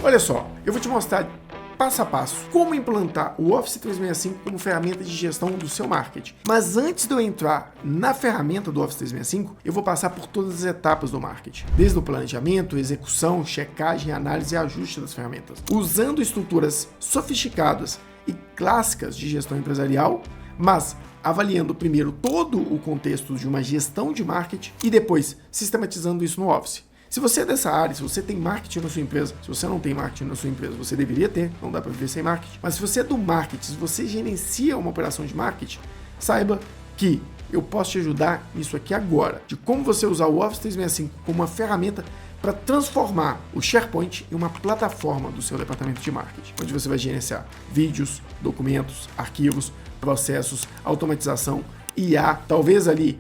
Olha só, eu vou te mostrar passo a passo como implantar o Office 365 como ferramenta de gestão do seu marketing. Mas antes de eu entrar na ferramenta do Office 365, eu vou passar por todas as etapas do marketing, desde o planejamento, execução, checagem, análise e ajuste das ferramentas, usando estruturas sofisticadas e clássicas de gestão empresarial, mas avaliando primeiro todo o contexto de uma gestão de marketing e depois sistematizando isso no Office. Se você é dessa área, se você tem marketing na sua empresa, se você não tem marketing na sua empresa, você deveria ter, não dá para viver sem marketing. Mas se você é do marketing, se você gerencia uma operação de marketing, saiba que eu posso te ajudar nisso aqui agora, de como você usar o Office 365 como uma ferramenta para transformar o SharePoint em uma plataforma do seu departamento de marketing, onde você vai gerenciar vídeos, documentos, arquivos, processos, automatização, IA, talvez ali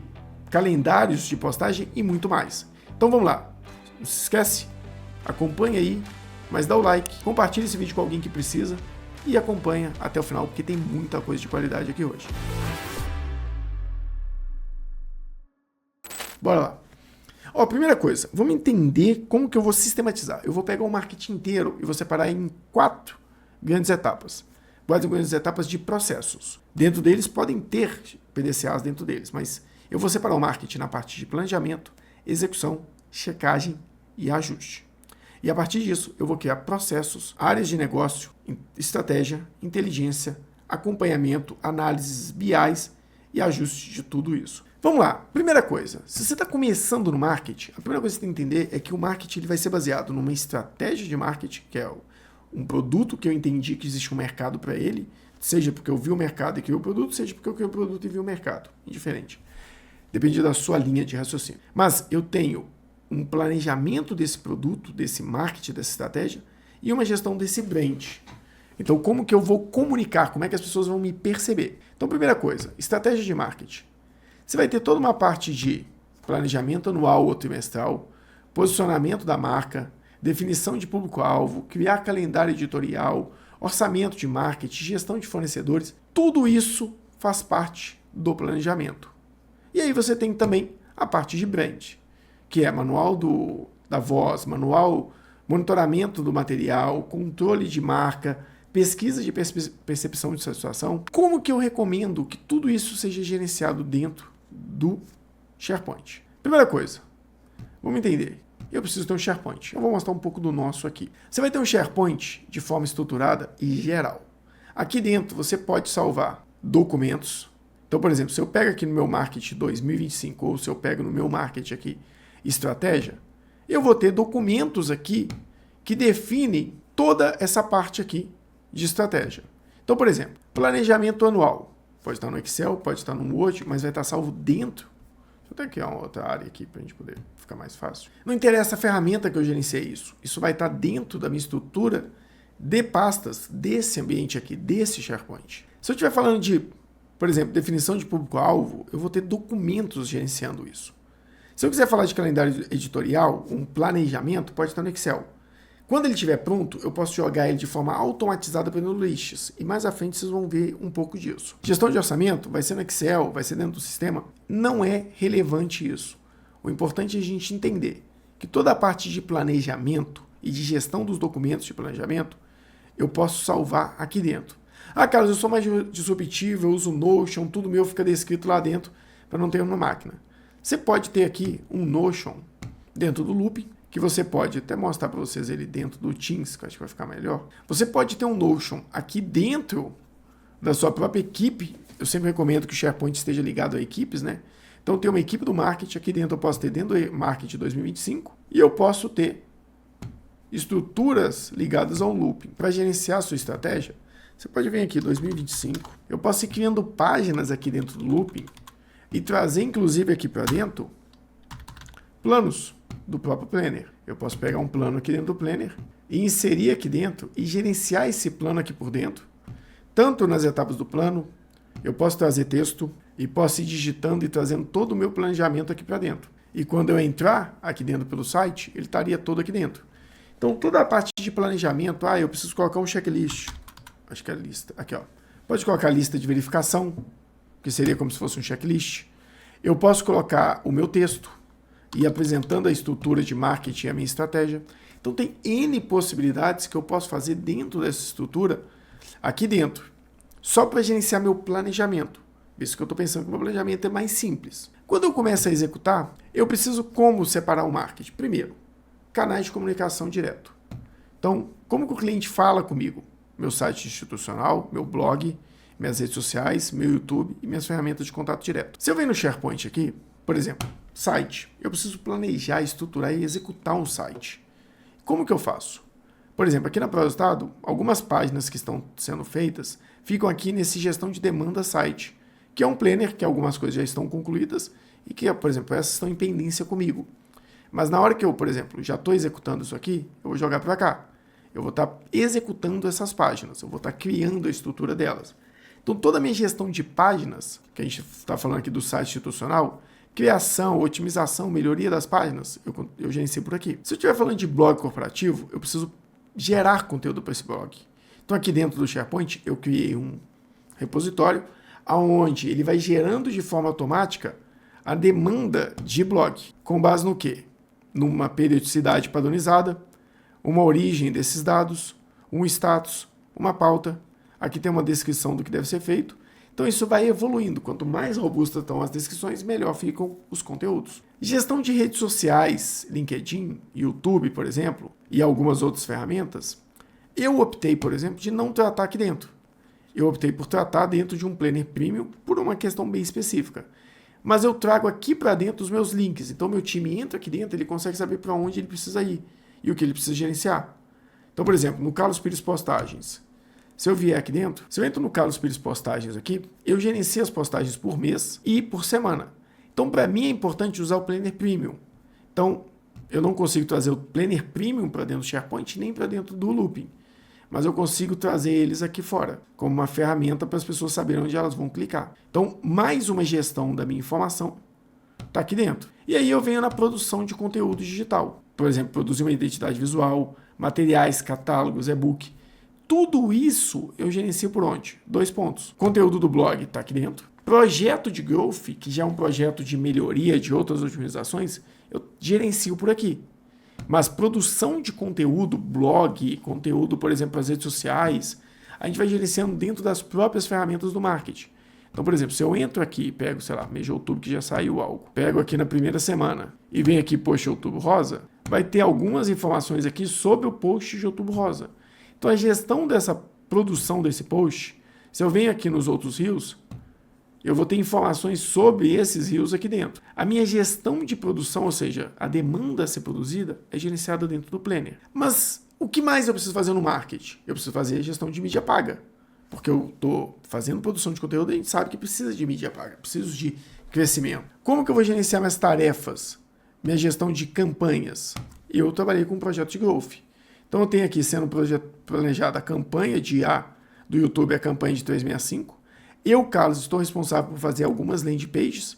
calendários de postagem e muito mais. Então vamos lá. Não se esquece, acompanha aí, mas dá o like, compartilha esse vídeo com alguém que precisa e acompanha até o final, porque tem muita coisa de qualidade aqui hoje. Bora lá. Ó, primeira coisa, vamos entender como que eu vou sistematizar. Eu vou pegar o marketing inteiro e vou separar em 4 grandes etapas. 4 grandes etapas de processos. Dentro deles podem ter PDCAs dentro deles, mas eu vou separar o marketing na parte de planejamento, execução, checagem e ajuste. E a partir disso, eu vou criar processos, áreas de negócio, estratégia, inteligência, acompanhamento, análises, BIs e ajuste de tudo isso. Vamos lá. Primeira coisa, se você está começando no marketing, a primeira coisa que você tem que entender é que o marketing ele vai ser baseado numa estratégia de marketing, que é um produto que eu entendi que existe um mercado para ele, seja porque eu vi o mercado e criei o produto, seja porque eu criei o produto e vi o mercado. Indiferente. Depende da sua linha de raciocínio. Mas eu tenho um planejamento desse produto, desse marketing, dessa estratégia e uma gestão desse brand. Então, como que eu vou comunicar? Como é que as pessoas vão me perceber? Então, primeira coisa, estratégia de marketing. Você vai ter toda uma parte de planejamento anual ou trimestral, posicionamento da marca, definição de público-alvo, criar calendário editorial, orçamento de marketing, gestão de fornecedores. Tudo isso faz parte do planejamento. E aí você tem também a parte de brand, que é manual da voz, manual, monitoramento do material, controle de marca, pesquisa de percepção de satisfação. Como que eu recomendo que tudo isso seja gerenciado dentro do SharePoint? Primeira coisa, vamos entender. Eu preciso ter um SharePoint. Eu vou mostrar um pouco do nosso aqui. Você vai ter um SharePoint de forma estruturada e geral. Aqui dentro você pode salvar documentos. Então, por exemplo, se eu pego aqui no meu Marketing 2025 ou se eu pego no meu Marketing aqui estratégia, eu vou ter documentos aqui que definem toda essa parte aqui de estratégia. Então, por exemplo, planejamento anual. Pode estar no Excel, pode estar no Word, mas vai estar salvo dentro. Deixa eu até criar uma outra área aqui para a gente poder ficar mais fácil. Não interessa a ferramenta que eu gerenciei isso. Isso vai estar dentro da minha estrutura de pastas desse ambiente aqui, desse SharePoint. Se eu estiver falando de, por exemplo, definição de público-alvo, eu vou ter documentos gerenciando isso. Se eu quiser falar de calendário editorial, um planejamento, pode estar no Excel. Quando ele estiver pronto, eu posso jogar ele de forma automatizada pelo Lists. E mais à frente vocês vão ver um pouco disso. Gestão de orçamento vai ser no Excel, vai ser dentro do sistema. Não é relevante isso. O importante é a gente entender que toda a parte de planejamento e de gestão dos documentos de planejamento, eu posso salvar aqui dentro. Ah, Carlos, eu sou mais disruptivo, eu uso Notion, tudo meu fica descrito lá dentro para não ter uma máquina. Você pode ter aqui um Notion dentro do Looping, que você pode até mostrar para vocês ele dentro do Teams, que eu acho que vai ficar melhor. Você pode ter um Notion aqui dentro da sua própria equipe. Eu sempre recomendo que o SharePoint esteja ligado a equipes, né? Então, tem uma equipe do marketing aqui dentro, eu posso ter dentro do marketing 2025 e eu posso ter estruturas ligadas ao Looping. Para gerenciar a sua estratégia, você pode vir aqui 2025. Eu posso ir criando páginas aqui dentro do Looping e trazer, inclusive, aqui para dentro, planos do próprio Planner. Eu posso pegar um plano aqui dentro do Planner e inserir aqui dentro e gerenciar esse plano aqui por dentro. Tanto nas etapas do plano, eu posso trazer texto e posso ir digitando e trazendo todo o meu planejamento aqui para dentro. E quando eu entrar aqui dentro pelo site, ele estaria todo aqui dentro. Então, toda a parte de planejamento, eu preciso colocar um checklist. Acho que é a lista. Aqui, ó. Pode colocar a lista de verificação, que seria como se fosse um checklist. Eu posso colocar o meu texto e apresentando a estrutura de marketing e a minha estratégia. Então tem N possibilidades que eu posso fazer dentro dessa estrutura, aqui dentro, só para gerenciar meu planejamento. Isso que eu estou pensando que o meu planejamento é mais simples. Quando eu começo a executar, eu preciso como separar o marketing? Primeiro, canais de comunicação direto. Então, como que o cliente fala comigo? Meu site institucional, meu blog, minhas redes sociais, meu YouTube e minhas ferramentas de contato direto. Se eu venho no SharePoint aqui, por exemplo, site, eu preciso planejar, estruturar e executar um site. Como que eu faço? Por exemplo, aqui na Pró-Estado, algumas páginas que estão sendo feitas ficam aqui nesse gestão de demanda site, que é um planner que algumas coisas já estão concluídas e que, por exemplo, essas estão em pendência comigo. Mas na hora que eu, por exemplo, já estou executando isso aqui, eu vou jogar para cá. Eu vou estar executando essas páginas, eu vou estar criando a estrutura delas. Então, toda a minha gestão de páginas, que a gente está falando aqui do site institucional, criação, otimização, melhoria das páginas, eu gerencio por aqui. Se eu estiver falando de blog corporativo, eu preciso gerar conteúdo para esse blog. Então, aqui dentro do SharePoint, eu criei um repositório onde ele vai gerando de forma automática a demanda de blog. Com base no quê? Numa periodicidade padronizada, uma origem desses dados, um status, uma pauta. Aqui tem uma descrição do que deve ser feito. Então isso vai evoluindo. Quanto mais robustas estão as descrições, melhor ficam os conteúdos. Gestão de redes sociais, LinkedIn, YouTube, por exemplo, e algumas outras ferramentas, eu optei, por exemplo, de não tratar aqui dentro. Eu optei por tratar dentro de um Planner Premium por uma questão bem específica. Mas eu trago aqui para dentro os meus links. Então meu time entra aqui dentro, ele consegue saber para onde ele precisa ir e o que ele precisa gerenciar. Então, por exemplo, no Carlos Pires Postagens, se eu vier aqui dentro, se eu entro no Carlos Pires Postagens aqui, eu gerencio as postagens por mês e por semana. Então, para mim é importante usar o Planner Premium. Então, eu não consigo trazer o Planner Premium para dentro do SharePoint nem para dentro do Looping. Mas eu consigo trazer eles aqui fora, como uma ferramenta para as pessoas saberem onde elas vão clicar. Então, mais uma gestão da minha informação está aqui dentro. E aí eu venho na produção de conteúdo digital. Por exemplo, produzir uma identidade visual, materiais, catálogos, e-book. Tudo isso eu gerencio por onde? 2 pontos. Conteúdo do blog está aqui dentro. Projeto de growth, que já é um projeto de melhoria de outras otimizações, eu gerencio por aqui. Mas produção de conteúdo, blog, conteúdo, por exemplo, para as redes sociais, a gente vai gerenciando dentro das próprias ferramentas do marketing. Então, por exemplo, se eu entro aqui e pego, sei lá, mês de outubro que já saiu algo, pego aqui na primeira semana e venho aqui post outubro rosa, vai ter algumas informações aqui sobre o post de outubro rosa. Então, a gestão dessa produção desse post, se eu venho aqui nos outros rios, eu vou ter informações sobre esses rios aqui dentro. A minha gestão de produção, ou seja, a demanda a ser produzida, é gerenciada dentro do Planner. Mas o que mais eu preciso fazer no marketing? Eu preciso fazer a gestão de mídia paga. Porque eu estou fazendo produção de conteúdo e a gente sabe que precisa de mídia paga, preciso de crescimento. Como que eu vou gerenciar minhas tarefas? Minha gestão de campanhas? Eu trabalhei com um projeto de growth. Então eu tenho aqui sendo planejada a campanha de do YouTube, a campanha de 365. Eu, Carlos, estou responsável por fazer algumas landing pages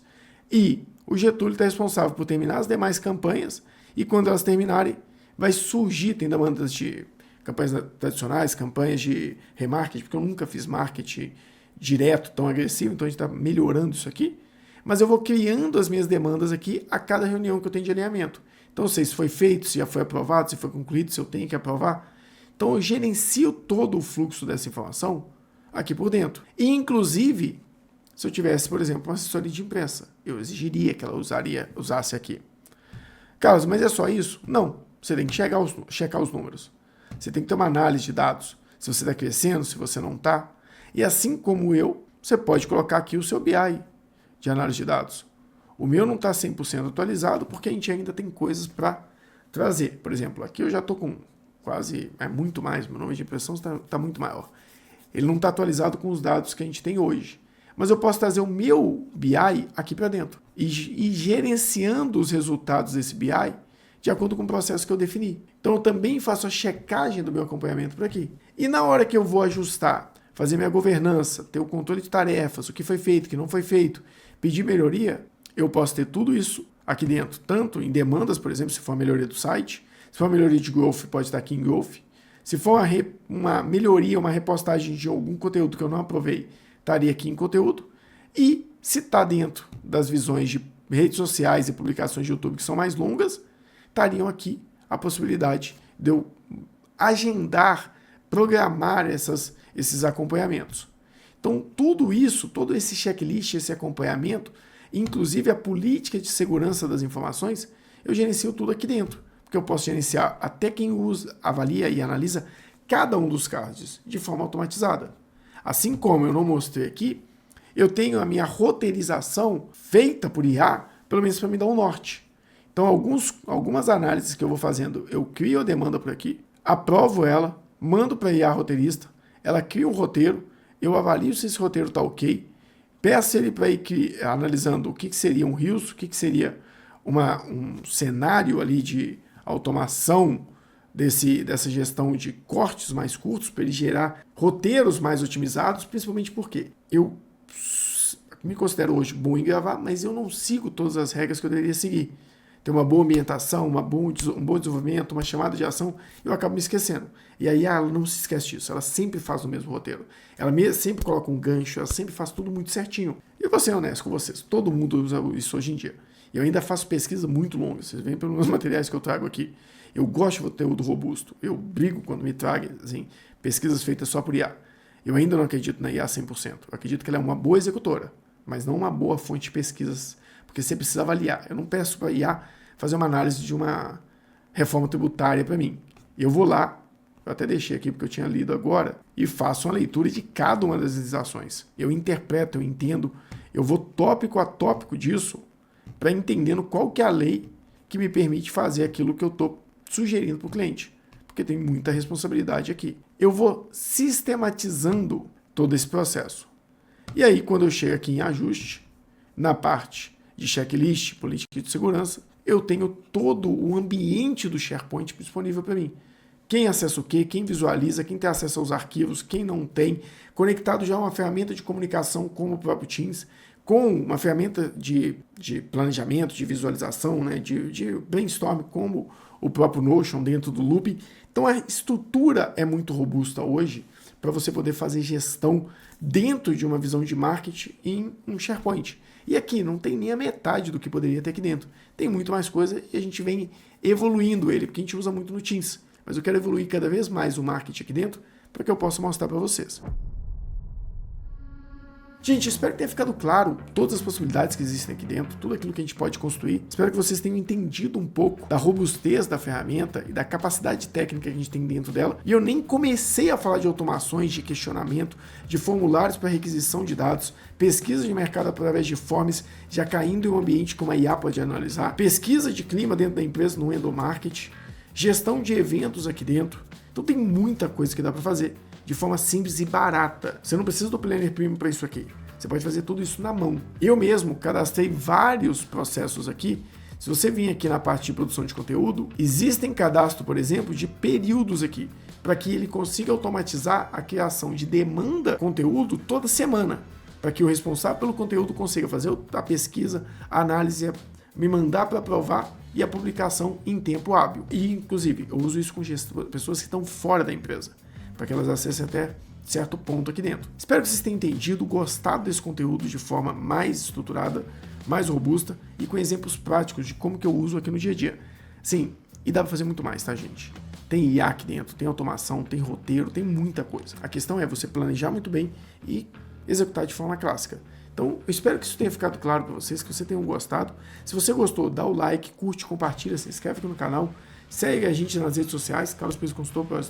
e o Getúlio está responsável por terminar as demais campanhas e quando elas terminarem, vai surgir, tem demandas de campanhas tradicionais, campanhas de remarketing, porque eu nunca fiz marketing direto tão agressivo, então a gente está melhorando isso aqui, mas eu vou criando as minhas demandas aqui a cada reunião que eu tenho de alinhamento. Então eu sei se foi feito, se já foi aprovado, se foi concluído, se eu tenho que aprovar. Então eu gerencio todo o fluxo dessa informação aqui por dentro. E, inclusive, se eu tivesse, por exemplo, uma assessoria de imprensa, eu exigiria que ela usasse aqui. Carlos, mas é só isso? Não. Você tem que checar os números. Você tem que ter uma análise de dados. Se você está crescendo, se você não está. E assim como eu, você pode colocar aqui o seu BI de análise de dados. O meu não está 100% atualizado porque a gente ainda tem coisas para trazer. Por exemplo, aqui eu já estou com quase, muito mais, meu número de impressão está muito maior. Ele não está atualizado com os dados que a gente tem hoje. Mas eu posso trazer o meu BI aqui para dentro e gerenciando os resultados desse BI de acordo com o processo que eu defini. Então eu também faço a checagem do meu acompanhamento por aqui. E na hora que eu vou ajustar, fazer minha governança, ter o controle de tarefas, o que foi feito, o que não foi feito, pedir melhoria, eu posso ter tudo isso aqui dentro, tanto em demandas, por exemplo, se for a melhoria do site, se for a melhoria de growth, pode estar aqui em growth. Se for uma melhoria, uma repostagem de algum conteúdo que eu não aprovei, estaria aqui em conteúdo. E se está dentro das visões de redes sociais e publicações de YouTube que são mais longas, estariam aqui a possibilidade de eu agendar, programar esses acompanhamentos. Então, tudo isso, todo esse checklist, esse acompanhamento, inclusive a política de segurança das informações, eu gerencio tudo aqui dentro. Porque eu posso gerenciar até quem usa, avalia e analisa cada um dos cards de forma automatizada. Assim como eu não mostrei aqui, eu tenho a minha roteirização feita por IA, pelo menos para me dar um norte. Então, algumas análises que eu vou fazendo, eu crio a demanda por aqui, aprovo ela, mando para a IA roteirista, ela cria um roteiro, eu avalio se esse roteiro está ok, peço ele para ir analisando o que seria um rios, o que seria um cenário ali de automação dessa gestão de cortes mais curtos, para ele gerar roteiros mais otimizados, principalmente porque eu me considero hoje bom em gravar, mas eu não sigo todas as regras que eu deveria seguir. Tem uma boa ambientação, um bom desenvolvimento, uma chamada de ação, eu acabo me esquecendo. E aí ela não se esquece disso, ela sempre faz o mesmo roteiro. Ela sempre coloca um gancho, ela sempre faz tudo muito certinho. E eu vou ser honesto com vocês, todo mundo usa isso hoje em dia. Eu ainda faço pesquisa muito longa, vocês veem pelos meus materiais que eu trago aqui. Eu gosto de conteúdo robusto, eu brigo quando me tragam assim, pesquisas feitas só por IA. Eu ainda não acredito na IA 100%, eu acredito que ela é uma boa executora, mas não uma boa fonte de pesquisas, porque você precisa avaliar. Eu não peço para a IA fazer uma análise de uma reforma tributária para mim. Eu vou lá, eu até deixei aqui porque eu tinha lido agora, e faço uma leitura de cada uma das legislações. Eu interpreto, eu entendo, eu vou tópico a tópico disso, para entendendo qual que é a lei que me permite fazer aquilo que eu estou sugerindo para o cliente, porque tem muita responsabilidade aqui. Eu vou sistematizando todo esse processo. E aí, quando eu chego aqui em ajuste, na parte de checklist, política de segurança, eu tenho todo o ambiente do SharePoint disponível para mim. Quem acessa o quê, quem visualiza, quem tem acesso aos arquivos, quem não tem, conectado já a uma ferramenta de comunicação como o próprio Teams, com uma ferramenta de planejamento, de visualização, né, de brainstorm, como o próprio Notion dentro do Loop. Então a estrutura é muito robusta hoje para você poder fazer gestão dentro de uma visão de marketing em um SharePoint. E aqui não tem nem a metade do que poderia ter aqui dentro. Tem muito mais coisa e a gente vem evoluindo ele, porque a gente usa muito no Teams. Mas eu quero evoluir cada vez mais o marketing aqui dentro para que eu possa mostrar para vocês. Gente, espero que tenha ficado claro todas as possibilidades que existem aqui dentro, tudo aquilo que a gente pode construir. Espero que vocês tenham entendido um pouco da robustez da ferramenta e da capacidade técnica que a gente tem dentro dela. E eu nem comecei a falar de automações, de questionamento, de formulários para requisição de dados, pesquisa de mercado através de forms, já caindo em um ambiente como a IA pode analisar, pesquisa de clima dentro da empresa no endomarketing, gestão de eventos aqui dentro. Então tem muita coisa que dá para fazer de forma simples e barata. Você não precisa do Planner Premium para isso aqui. Você pode fazer tudo isso na mão. Eu mesmo cadastrei vários processos aqui. Se você vir aqui na parte de produção de conteúdo, existem cadastro, por exemplo, de períodos aqui, para que ele consiga automatizar a criação de demanda conteúdo toda semana, para que o responsável pelo conteúdo consiga fazer a pesquisa, a análise, me mandar para aprovar e a publicação em tempo hábil. E, inclusive, eu uso isso com pessoas que estão fora da empresa, para que elas acessem até certo ponto aqui dentro. Espero que vocês tenham entendido, gostado desse conteúdo de forma mais estruturada, mais robusta e com exemplos práticos de como que eu uso aqui no dia a dia. Sim, e dá para fazer muito mais, tá, gente? Tem IA aqui dentro, tem automação, tem roteiro, tem muita coisa. A questão é você planejar muito bem e executar de forma clássica. Então, eu espero que isso tenha ficado claro para vocês, que vocês tenham gostado. Se você gostou, dá o like, curte, compartilha, se inscreve aqui no canal. Segue a gente nas redes sociais, Carlos Pires Consultor para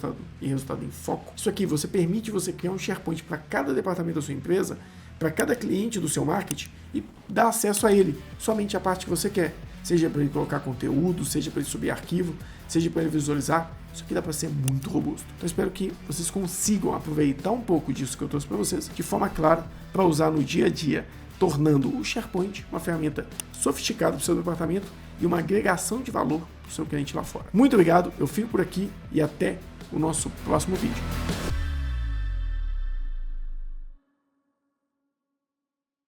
resultado em foco. Isso aqui permite você criar um SharePoint para cada departamento da sua empresa, para cada cliente do seu marketing e dar acesso a ele, somente a parte que você quer. Seja para ele colocar conteúdo, seja para ele subir arquivo, seja para ele visualizar. Isso aqui dá para ser muito robusto. Então espero que vocês consigam aproveitar um pouco disso que eu trouxe para vocês de forma clara para usar no dia a dia, tornando o SharePoint uma ferramenta sofisticada para o seu departamento e uma agregação de valor para o seu cliente lá fora. Muito obrigado, eu fico por aqui e até o nosso próximo vídeo.